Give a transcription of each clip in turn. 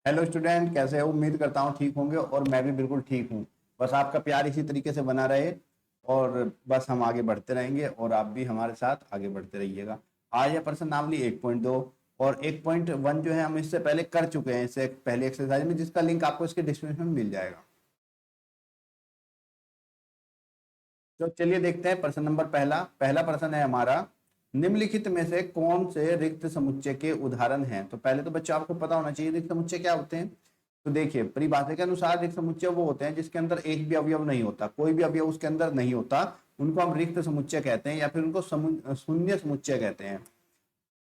Hello student, कैसे हो? उम्मीद करता हूँ ठीक होंगे और मैं भी बिल्कुल ठीक हूँ। बस आपका प्यार इसी तरीके से बना रहे और बस हम आगे बढ़ते रहेंगे और आप भी हमारे साथ आगे बढ़ते रहिएगा। आज है पर्सनावली 1.2 और 1.1 जो है हम इससे पहले कर चुके हैं, इससे पहले एक्सरसाइज में, जिसका लिंक आपको इसके डिस्क्रिप्शन में मिल जाएगा। तो चलिए देखते हैं प्रश्न नंबर पहला। पहला प्रश्न है हमारा, निम्नलिखित में से कौन से रिक्त समुच्चय के उदाहरण हैं? तो पहले तो बच्चों आपको पता होना चाहिए रिक्त समुच्चय क्या होते हैं। तो देखिए, परिभाषा के अनुसार रिक्त समुच्चय वो होते हैं जिसके अंदर एक भी अवयव नहीं होता, कोई भी अवयव उसके अंदर नहीं होता, उनको हम रिक्त समुच्चय कहते हैं या फिर उनको शून्य समुच्चय कहते हैं।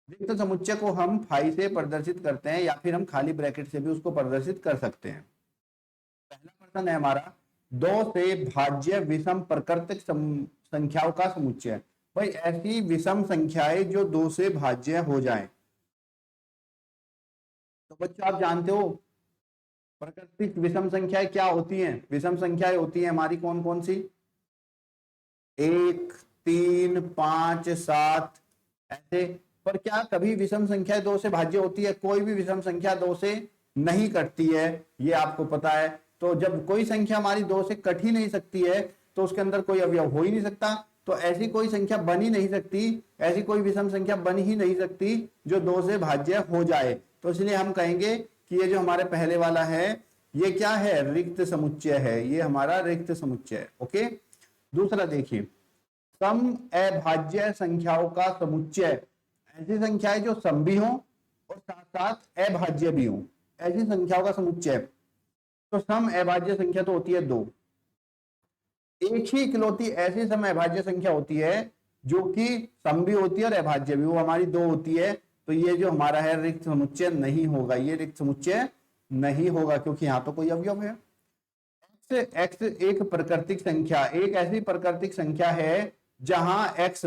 रिक्त समुच्चय को हम फाई से प्रदर्शित करते हैं या फिर हम खाली ब्रैकेट से भी उसको प्रदर्शित कर सकते हैं। पहला प्रश्न है हमारा, दो से भाज्य विषम प्राकृतिक संख्याओं का समुच्चय। भाई ऐसी विषम संख्याएं जो दो से भाज्य हो जाएं। तो बच्चों आप जानते हो प्राकृतिक विषम संख्याएं क्या होती हैं? विषम संख्याएं होती हैं हमारी कौन कौन सी? 1, 3, 5, 7 ऐसे। पर क्या कभी विषम संख्या दो से भाज्य होती है? कोई भी विषम संख्या दो से नहीं कटती है, ये आपको पता है। तो जब कोई संख्या हमारी दो से कट ही नहीं सकती है तो उसके अंदर कोई अवयव हो ही नहीं सकता। तो ऐसी कोई संख्या बन ही नहीं सकती, ऐसी कोई विषम संख्या बन ही नहीं सकती जो दो से भाज्य हो जाए। तो इसलिए हम कहेंगे कि ये जो हमारे पहले वाला है ये क्या है? रिक्त समुच्चय है, ये हमारा रिक्त समुच्चय है। ओके, दूसरा देखिए, सम अभाज्य संख्याओं का समुच्चय। ऐसी संख्याएं जो सम भी हो और साथ साथ अभाज्य भी हो, ऐसी संख्याओं का समुच्चय। तो सम अभाज्य संख्या तो होती है दो। एक ही इकलौती ऐसी सम अभाज्य संख्या होती है जो कि सम भी होती है और अभाज्य भी, वो हमारी दो होती है। तो ये जो हमारा है रिक्त समुच्चय नहीं होगा, ये रिक्त समुच्चय नहीं होगा क्योंकि यहां तो कोई अवयव है। एक्स एक प्राकृतिक संख्या, एक ऐसी प्राकृतिक संख्या है जहां एक्स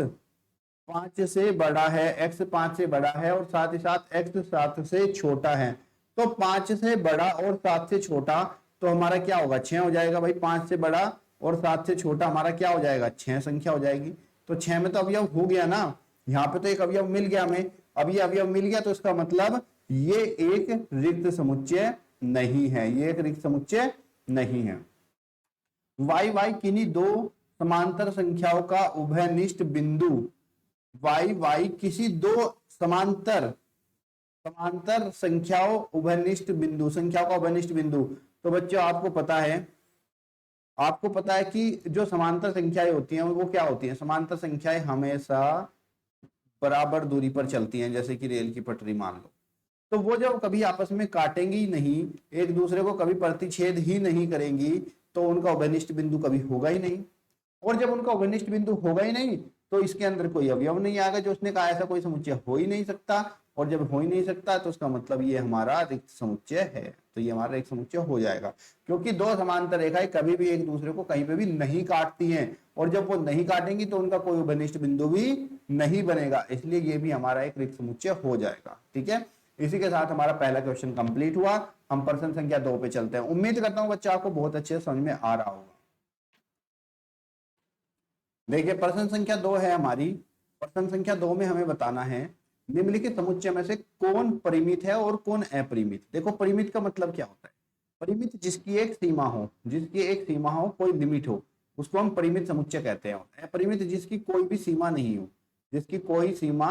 5 से बड़ा है, एक्स 5 से बड़ा है और साथ ही साथ एक्स 7 से छोटा है। तो 5 से बड़ा और 7 से छोटा तो हमारा क्या होगा? 6 हो जाएगा। भाई 5 से बड़ा और 7 से छोटा हमारा क्या हो जाएगा? 6 संख्या हो जाएगी। तो 6 में तो अवयव हो गया ना, यहाँ पे तो एक अवयव मिल गया हमें। अब ये अवयव मिल गया तो इसका मतलब ये एक रिक्त समुच्चय नहीं है, ये एक रिक्त समुच्चय नहीं है। वाई वाई किन्हीं दो समांतर संख्याओं का उभयनिष्ठ बिंदु। वाई वाई किसी दो समांतर समांतर संख्याओं उभयनिष्ठ बिंदु, संख्याओं का उभयनिष्ठ बिंदु। तो बच्चों आपको पता है कि जो समांतर संख्याएं होती हैं वो क्या होती हैं? समांतर संख्याएं हमेशा बराबर दूरी पर चलती हैं, जैसे कि रेल की पटरी मान लो। तो वो जब कभी आपस में काटेंगी ही नहीं, एक दूसरे को कभी प्रतिच्छेद ही नहीं करेंगी, तो उनका उभयनिष्ठ बिंदु कभी होगा ही नहीं। और जब उनका उभयनिष्ठ बिंदु होगा ही नहीं तो इसके अंदर कोई अवयव नहीं आएगा, जो उसने कहा ऐसा कोई समुच्चय हो ही नहीं सकता। और जब हो ही नहीं सकता तो उसका मतलब ये हमारा रिक्त समुच्चय है। तो ये हमारा रिक्त समुच्चय हो जाएगा क्योंकि दो समांतर रेखाएं कभी भी एक दूसरे को कहीं पे भी नहीं काटती हैं और जब वो नहीं काटेंगी तो उनका कोई उभयनिष्ठ बिंदु भी नहीं बनेगा, इसलिए ये भी हमारा एक रिक्त समुच्चय हो जाएगा। ठीक है, इसी के साथ हमारा पहला क्वेश्चन कंप्लीट हुआ। हम प्रश्न संख्या 2 पे चलते हैं। उम्मीद करता हूं बच्चा आपको बहुत अच्छे से समझ में आ रहा होगा। देखिए प्रश्न संख्या 2 है हमारी। प्रश्न संख्या 2 में हमें बताना है निम्नलिखित समुच्चय में से कौन परिमित है और कौन अपरिमित। देखो परिमित का मतलब क्या होता है? परिमित जिसकी एक सीमा हो, जिसकी एक सीमा हो, कोई लिमिट हो, उसको हम परिमित समुच्चय कहते हैं। अपरिमित जिसकी कोई भी सीमा नहीं हो, जिसकी कोई सीमा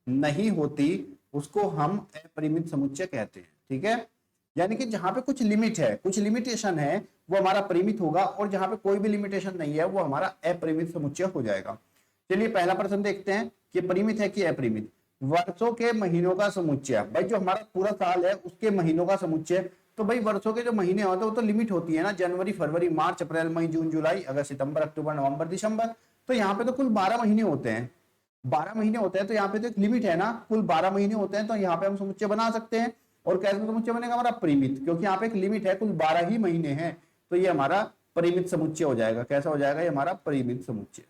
नहीं होती, उसको हम अपरिमित समुच्चय कहते हैं। ठीक है, यानी कि जहां पे कुछ लिमिट है, कुछ लिमिटेशन है, वो हमारा परिमित होगा और जहां पे कोई भी लिमिटेशन नहीं है वो हमारा अपरिमित समुच्चय हो जाएगा। चलिए पहला प्रश्न देखते हैं कि परिमित है कि अपरिमित। वर्षों के महीनों का समुच्चय। भाई जो हमारा पूरा साल है उसके महीनों का समुच्चय। तो भाई वर्षों के जो महीने होते हैं वो तो लिमिट होती है ना, जनवरी, फरवरी, मार्च, अप्रैल, मई, जून, जुलाई, अगस्त, सितंबर, अक्टूबर, नवंबर, दिसंबर। तो यहाँ पे तो कुल 12 महीने होते हैं। 12 महीने होते हैं तो यहाँ पे तो एक लिमिट है ना, कुल 12 महीने होते हैं तो यहाँ पे हम समुच्चय बना सकते हैं। और कैसे समुच्चय बनेगा हमारा? परिमित, क्योंकि यहाँ पे एक लिमिट है, कुल 12 ही महीने हैं। तो ये हमारा परिमित समुच्चय हो जाएगा। कैसा हो जाएगा? ये हमारा परिमित समुच्चय।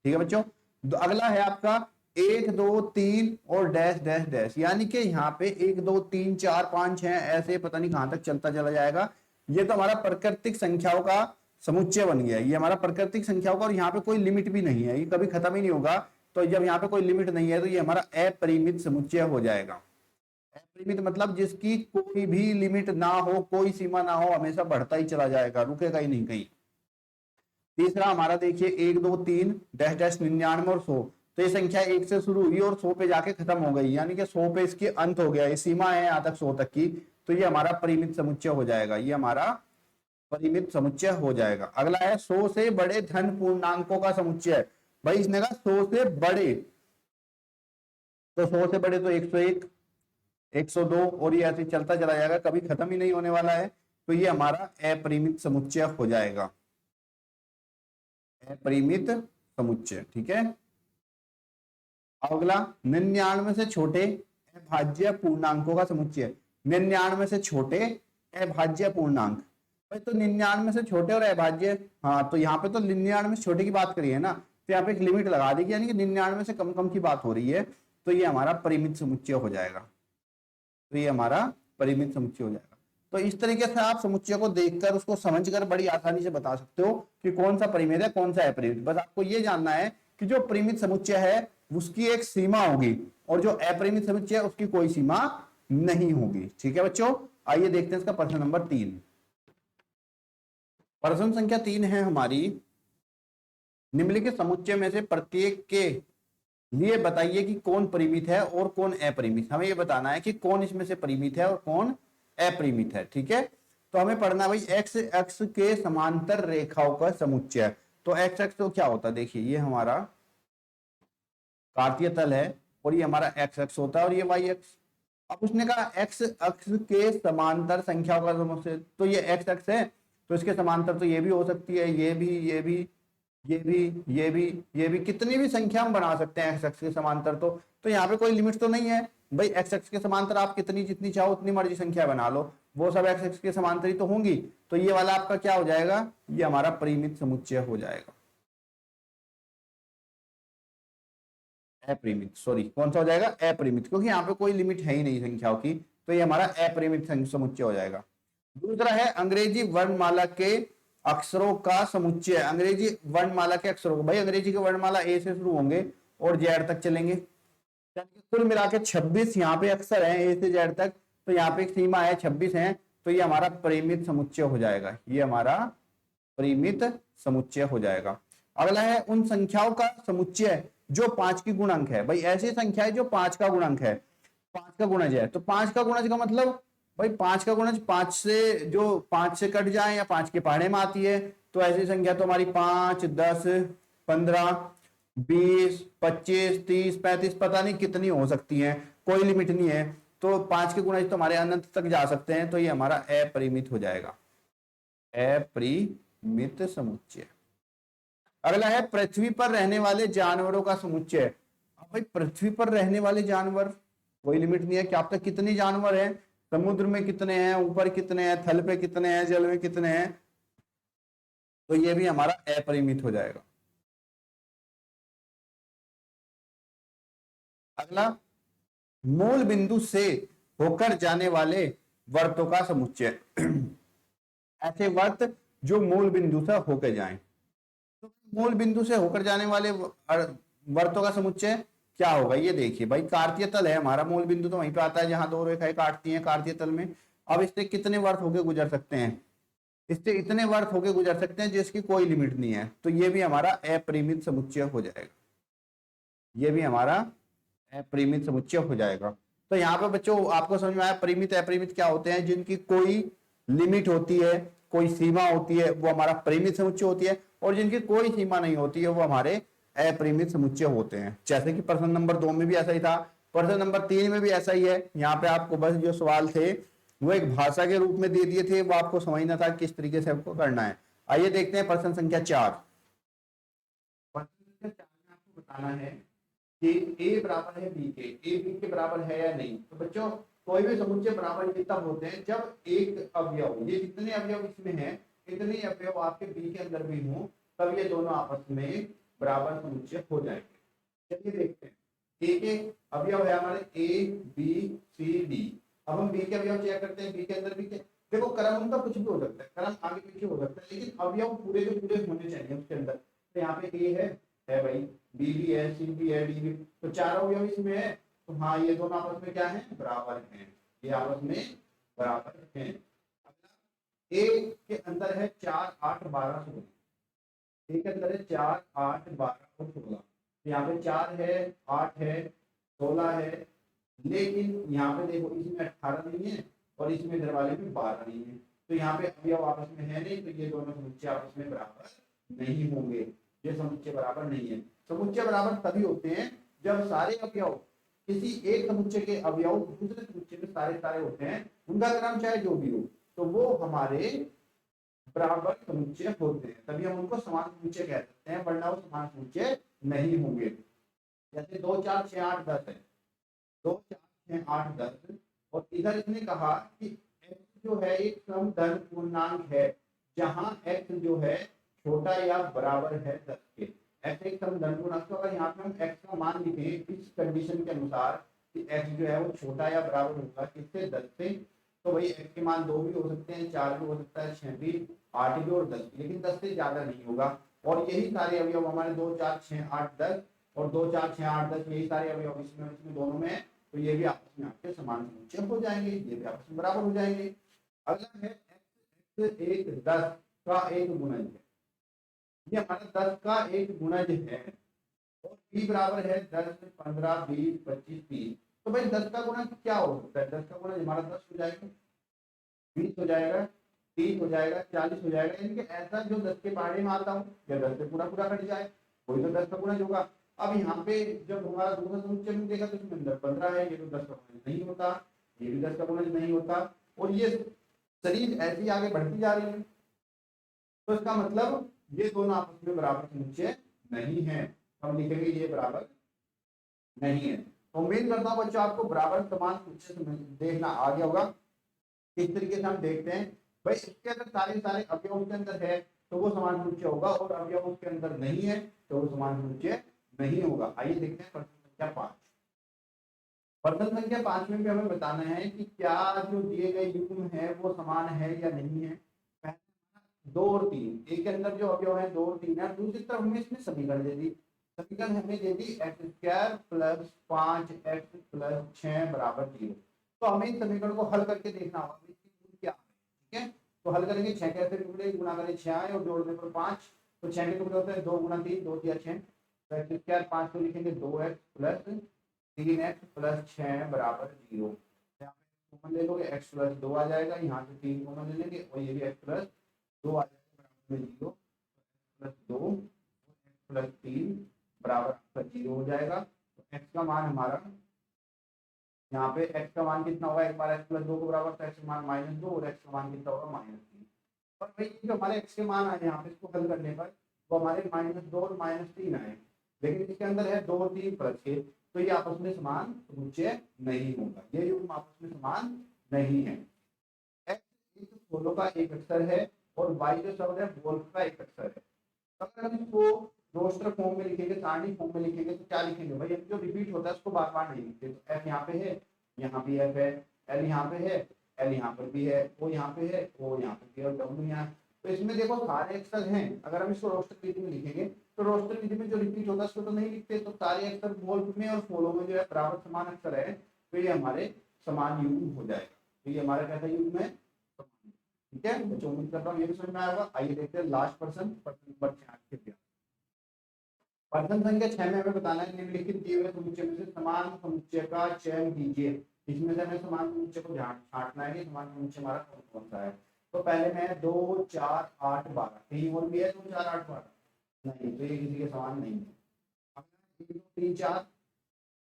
ठीक है बच्चों, अगला है आपका 1, 2, 3 और डैश डैश डैश, यानी कि यहाँ पे 1, 2, 3, 4, 5, 6 ऐसे पता नहीं कहां तक चलता चला जाएगा। ये तो हमारा प्राकृतिक संख्याओं का समुच्चय बन गया। ये हमारा प्राकृतिक संख्याओं का, और यहाँ पे कोई लिमिट भी नहीं है, ये कभी खत्म ही नहीं होगा। तो जब यहाँ पे कोई लिमिट नहीं है तो ये हमारा अपरिमित समुच्चय हो जाएगा। अपरिमित मतलब जिसकी कोई भी लिमिट ना हो, कोई सीमा ना हो, हमेशा बढ़ता ही चला जाएगा, रुकेगा ही नहीं कहीं। तीसरा हमारा देखिए 1 2 3 डैश डैश 99 और 100, तो ये संख्या 1 से शुरू हुई और 100 पे जाके खत्म हो गई, यानी कि 100 पे इसकी अंत हो गया, ये सीमा है यहाँ तक 100 तक की, तो ये हमारा परिमित समुच्चय हो जाएगा, ये हमारा परिमित समुच्चय हो जाएगा। अगला है 100 से बड़े धन पूर्णांकों का समुच्चय। भाई इसने कहा 100 से बड़े, तो 100 से बड़े तो 101, 102 और ये ऐसे चलता चला जाएगा, कभी खत्म ही नहीं होने वाला है, तो ये हमारा अपरिमित समुच्चय हो जाएगा, अपरिमित समुच्चय। ठीक है। अगला 99 से छोटे अभाज्य पूर्णांकों का समुच्चय। 99 से छोटे अभाज्य पूर्णांक, भाई तो 99 से छोटे और अभाज्य, हाँ तो यहाँ पे तो 99 से छोटे की बात करी है ना, तो यहाँ पे एक लिमिट लगा दी, यानी कि 99 से कम कम की बात हो रही है, तो ये हमारा परिमित समुच्चय हो जाएगा, तो ये हमारा परिमित समुच्चय हो जाएगा। तो इस तरीके से आप समुच्चय को देखकर उसको समझकर बड़ी आसानी से बता सकते हो कि कौन सा परिमित है कौन सा अपरिमित। बस आपको ये जानना है कि जो परिमित समुच्चय है उसकी एक सीमा होगी और जो अपरिमित समुच्चय है उसकी कोई सीमा नहीं होगी। ठीक है बच्चों, आइए देखते हैं इसका प्रश्न नंबर 3। प्रश्न संख्या 3 है हमारी, निम्नलिखित समुच्चय में से प्रत्येक के लिए बताइए कि कौन परिमित है और कौन अपरिमित। हमें यह बताना है कि कौन इसमें से परिमित है और कौन अपरिमित है। ठीक है, तो हमें पढ़ना भाई एक्स एक्स के समांतर रेखाओं का समुच्चय। तो एक्स एक्स तो क्या होता है, देखिए ये हमारा कार्तीय तल है और ये हमारा एक्स एक्स होता है और ये वाई एक्स। अब उसने कहा एक्स अक्ष के समांतर संख्याओं का समुच्चय, तो ये एक्स अक्ष है तो इसके समांतर तो ये भी हो सकती है, ये भी, ये भी, ये भी, ये भी, ये भी, कितनी भी संख्या हम बना सकते हैं एक्स अक्ष के समांतर। तो यहाँ पे कोई लिमिट तो नहीं है भाई, एक्स अक्ष के समांतर आप कितनी जितनी चाहो उतनी मर्जी संख्या बना लो, वो सब एक्स अक्ष के समांतर ही तो होंगी। तो ये वाला आपका क्या हो जाएगा, ये हमारा परिमित समुच्चय हो जाएगा, अपरिमित, सॉरी कौन सा हो जाएगा, अपरिमित, क्योंकि यहाँ पे कोई लिमिट है ही नहीं संख्याओं की, तो ये हमारा अपरिमित समुच्चय हो जाएगा। दूसरा है अंग्रेजी वर्णमाला के अक्षरों का समुच्चय। अंग्रेजी वर्णमाला के अक्षरों को, भाई अंग्रेजी के वर्णमाला ए से शुरू होंगे और जेड तक चलेंगे, कुल मिला के 26 यहाँ पे अक्षर हैं ए से जेड तक, तो यहाँ पे एक सीमा है 26 है, तो ये हमारा परिमित समुच्चय हो जाएगा, ये हमारा परिमित समुच्चय हो जाएगा। अगला है उन संख्याओं का समुच्चय जो 5 की गुणक है। भाई ऐसी संख्या है जो 5 का गुणक है, 5 का गुणज है, तो 5 का गुणज का मतलब भाई 5 का गुणज 5 से, जो 5 से कट जाए या 5 के पहाड़े में आती है, तो ऐसी संख्या तो हमारी 5 10 15 20 25 30 35 पता नहीं कितनी हो सकती है, कोई लिमिट नहीं है, तो 5 के गुणज तो हमारे अनंत तक जा सकते हैं, तो ये हमारा अपरिमित हो जाएगा, अपरिमित समुच्चय। अगला है पृथ्वी पर रहने वाले जानवरों का समुच्चय। अब भाई पृथ्वी पर रहने वाले जानवर, कोई लिमिट नहीं है कि आप तक कितने जानवर हैं, समुद्र में कितने हैं, ऊपर कितने हैं, थल पे कितने हैं, जल में कितने हैं, तो ये भी हमारा अपरिमित हो जाएगा। अगला मूल बिंदु से होकर जाने वाले वर्तों का समुच्चय। ऐसे वर्त जो मूल बिंदु से होकर जाएं, तो मूल बिंदु से होकर जाने वाले वर्तों का समुच्चय क्या होगा, ये देखिए भाई कार्तीय तल है हमारा, मूल बिंदु तो वहीं पे आता है जहां दो रेखाएं काटती हैं कार्तीय तल में। अब इससे कितने वर्त होके गुजर सकते हैं, इससे इतने वर्त होके गुजर सकते हैं जिसकी कोई लिमिट नहीं है, तो ये भी हमारा अपरिमित समुच्चय हो जाएगा, ये भी हमारा अपरिमित समुच्चय हो जाएगा। तो यहाँ पे बच्चों आपको समझ में आया परिमित अपरिमित क्या होते हैं, जिनकी कोई लिमिट होती है, कोई सीमा होती है, वो हमारा परिमित समुच्चय होती है, और जिनकी कोई सीमा नहीं होती है वो हमारे अपरिमित समुच्चय होते हैं। जैसे कि प्रश्न नंबर 2 में भी ऐसा ही था, प्रश्न नंबर 3 में भी ऐसा ही है। यहाँ पे आपको बस जो सवाल थे वो एक भाषा के रूप में दे दिए थे, वो आपको समझना था किस तरीके से आपको करना है। आइए देखते हैं प्रश्न संख्या 4। प्रश्न संख्या 4 में आपको बताना है कि ए बराबर है बी के, ए बी के बराबर है या नहीं। तो बच्चों कोई भी समुच्चय बराबर तब होते हैं जब एक अवयव, ये जितने अवयव इसमें हैं इतने अवयव आपके बी के अंदर भी हों, तब ये दोनों आपस में बराबर समुच्चय हो जाएंगे। चलिए देखते हैं, ए के अवयव है हमारे ए बी सी डी। अब हम बी के अवयव चेक करते हैं, बी के अंदर भी देखो क्रम उनका कुछ भी हो सकता है, क्रम आगे पीछे हो सकता है, लेकिन अवयव पूरे के पूरे होने चाहिए उसके अंदर। तो यहाँ पे ए है भाई, बी भी है, सी भी है, डी भी, तो चारों अवयव इसमें है, तो हाँ ये दोनों आपस में क्या है, बराबर हैं, ये आपस में बराबर हैं। ए के अंदर है 4 8 12 16, ए के अंदर है 4 8 12 और 16, यहाँ पे 4 है 8 है 16 है, लेकिन यहाँ पे देखो इसमें 18 नहीं है और इसमें इधर वाले में 12 नहीं है, तो यहाँ पे अवयव आपस में है नहीं, तो ये दोनों समुच्चय आपस में बराबर नहीं होंगे, ये समुच्चय बराबर नहीं है। समुच्चय बराबर तभी होते हैं जब सारे अवयव किसी एक समुच्चय के अवयव दूसरे समुच्चय में सारे सारे होते हैं, उनका क्रम चाहे जो भी हो, तो वो हमारे बराबर समुच्चय होते हैं, तभी हम उनको समान समुच्चय कह सकते हैं, वरना वो समान समुच्चय नहीं होंगे। जैसे 2 4 6 8 10 है, 2 4 6 8 10, और इधर इसने कहा कि x जो है एक सम धन पूर्णांक है, जहां x जो है छोटा या बराबर है 10 के, x एक सम धन पूर्णांक, तो अगर यहाँ पे हम x का मान लिखें इस कंडीशन के अनुसार कि x जो है वो छोटा या बराबर होगा किससे, 10 से, तो भाई x के मान 2 भी हो सकते हैं, 4 भी हो सकता है, 6 भी, 8 भी और 10 भी, लेकिन 10 से ज्यादा नहीं होगा। और यही सारे अवयव हमारे 2 4 6 8 10 और 2 4 6 8 10 यही सारे अवयव इसमें दोनों में, तो ये भी आपस में आपके समान समुच्चय हो जाएंगे, ये भी आपस में बराबर हो जाएंगे। अगला है x एक 10 का एक गुणज है, ये हमारा 10 का एक गुणज है, और b बराबर है 10 15 20 25 30, तो भाई 10 का गुणज क्या हो सकता है, 10 का गुणज हमारा 10 हो जाएगा, 20 हो जाएगा, 30 हो जाएगा, 40 हो जाएगा, यानी कि ऐसा जो 10 के पहाड़े में आता हूँ या 10 से पूरा पूरा कट जाए, वही तो 10 का गुणज होगा। अब यहाँ पे जब हमारा दूसरा समुच्चय में देखा तो इसमें अंदर 15 है, ये तो 10 का गुणज नहीं होता, ये भी 10 का गुणज नहीं होता, और ये सीरीज ऐसी आगे बढ़ती जा रही है, तो इसका मतलब ये दोनों आपस में बराबर समुच्चय नहीं है, हम लिखेंगे ये बराबर नहीं है। तो उम्मीद करता हूँ बच्चों आपको बराबर समान समुच्चय देखना आ गया होगा। किस तरीके से हम देखते हैं, भाई इसके अंदर सारे सारे अवयव उसके अंदर है तो वो समान समुच्चय होगा, और अवयव उसके अंदर नहीं है तो वो समान समुच्चय नहीं होगा। आइए देखते हैं प्रश्न संख्या 5। प्रश्न संख्या 5 में भी हमें बताना है कि क्या जो दिए गए युग्म है वो समान है या नहीं है। 2 और 3, एक के अंदर जो अवयव है 2 और 3 है, दूसरी तरफ हमें इसमें समीकरण दे दी, समीकरण हमें दे दी x square plus 5x plus 6 बराबर 0। तो हमें इस समीकरण को हल करके देखना होगा क्या है, ठीक है। तो हल करेंगे, 6 कैसे टुकड़े, गुणा करें 6 आए और जोड़ने पर 5, तो 6 के टुकड़े होते हैं 2 गुणा 3, 2 दिया 6, तो x स्क्वायर 5 को लिखेंगे 2x प्लस 3x प्लस 6 बराबर 0। यहाँ पे कॉमन ले लोगे, x प्लस 2 आ जाएगा, यहाँ से 3 कॉमन ले लेंगे और ये भी x प्लस 2 आ जाएगा बराबर 0, प्लस 2 प्लस 3 बराबर 0 हो जाएगा। तो x का मान हमारा यहाँ पे x का मान कितना होगा, एक बार x प्लस 2 को बराबर, तो x का मान -2 और x का मान कितना होगा -3। और भाई जो हमारे x के मान आए यहाँ पे इसको हल करने पर वो हमारे -2 और -3 आए, लेकिन इसके अंदर है 2 3 प्लस 6, तो ये आपस में समान समुच्चय नहीं होगा, ये युग्म आपस में समान नहीं है। x एक फूलों का एक अक्षर है और y जो शब्द है वोल्फ का एक अक्षर है। अगर हम इसको रोस्टर फॉर्म में लिखेंगे, सारणी फॉर्म में लिखेंगे, तो क्या लिखेंगे भाई, अब जो रिपीट होता है उसको बार बार नहीं लिखते, तो f यहाँ पे है, यहाँ भी f है, l यहाँ पे है, l यहाँ पर भी है, o यहाँ पे है, o यहाँ पे है और w यहाँ। तो इसमें देखो सारे अक्षर हैं, अगर हम इसको रोस्टर विधि में लिखेंगे तो रोस्टर विधि में जो रिपीट होता है उसको तो नहीं लिखते, तो सारे अक्षर वोल्फ में और फॉलो में जो है बराबर समान अक्षर है, तो ये हमारे समान युग्म हो जाएगा, तो ये हमारा कैसा युग्म है, ठीक है। बच्चों उम्मीद करता हूँ ये भी समझ में आएगा। आइए देखते हैं लास्ट प्रश्न, प्रश्न नंबर 6। प्रश्न संख्या 6 में हमें बताना है निम्नलिखित दिए हुए समुच्चय में से समान समुच्चय का चयन कीजिए। इसमें से हमें समान समुच्चय को छांटना है कि समान समुच्चय हमारा कौन कौन सा है। तो पहले में 2 4 8 12, कहीं और भी है 2 4 8 12, नहीं, तो ये किसी के समान नहीं है। 1 2 3 4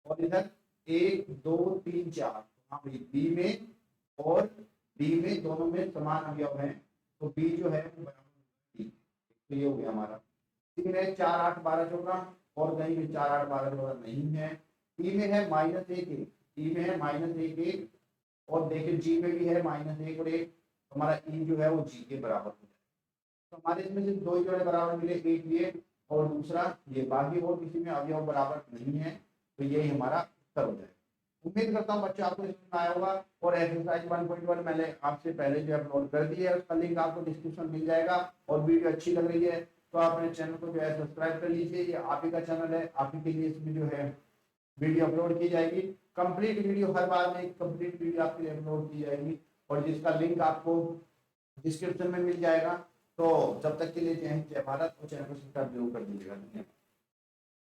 और इधर 1 2 3 4, हाँ बी में और डी में दोनों में समान अवयव हैं, तो बी जो है वो बराबर, तो ये हो गया हमारा। सी में 4 8 12 14 और कहीं भी 4 8 12 14 नहीं है। ई में है -1 1, ई में है -1 1 और देखिए जी में भी है -1 और 1, हमारा ई जो है वो जी के बराबर हो जाए। तो हमारे इसमें सिर्फ 2 जोड़े बराबर मिले, एक ये और दूसरा ये, बाकी और किसी में अवयव बराबर नहीं है, तो यही हमारा उत्तर हो जाए। उम्मीद करता हूँ बच्चे आपको समझ में आया होगा। और एक्सरसाइज 1.1 मैंने आपसे पहले जो अपलोड कर दी है, उसका लिंक आपको डिस्क्रिप्शन मिल जाएगा। और वीडियो अच्छी लग रही है तो आप मेरे चैनल को जो है सब्सक्राइब कर लीजिए, ये आप ही का चैनल है, आप ही के लिए इसमें जो है वीडियो अपलोड की जाएगी। कंप्लीट वीडियो, हर बार में एक कंप्लीट वीडियो आपके लिए अपलोड की जाएगी और जिसका लिंक आपको डिस्क्रिप्शन में मिल जाएगा। तो जब तक के लिए जय हिंद, जय भारत, और चैनल को सब्सक्राइब जरूर कर दीजिएगा।